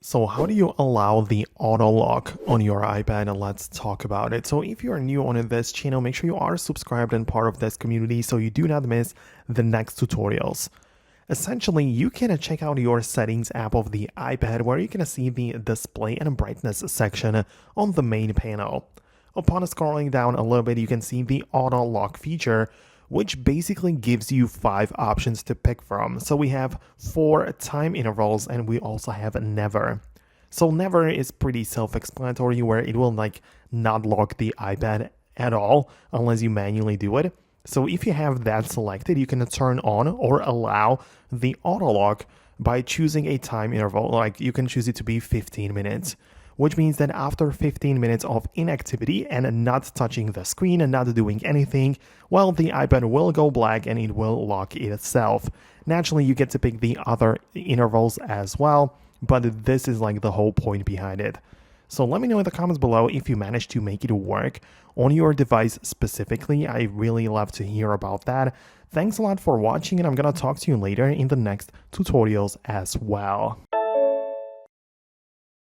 So how do you allow the auto lock on your iPad? And let's talk about it. So if you are new on this channel, make sure you are subscribed and part of this community so you do not miss the next tutorials. Essentially, you can check out your settings app of the iPad where you can see the display and brightness section on the main panel. Upon scrolling down a little bit, you can see the auto lock feature, which basically gives you 5 options to pick from. So we have 4 time intervals and we also have never. So never is pretty self-explanatory where it will not lock the iPad at all unless you manually do it. So if you have that selected, you can turn on or allow the auto lock by choosing a time interval. Like you can choose it to be 15 minutes, which means that after 15 minutes of inactivity and not touching the screen and not doing anything, well, the iPad will go black and it will lock itself. Naturally, you get to pick the other intervals as well, but this is like the whole point behind it. So let me know in the comments below if you managed to make it work on your device specifically. I really love to hear about that. Thanks a lot for watching, and I'm gonna talk to you later in the next tutorials as well.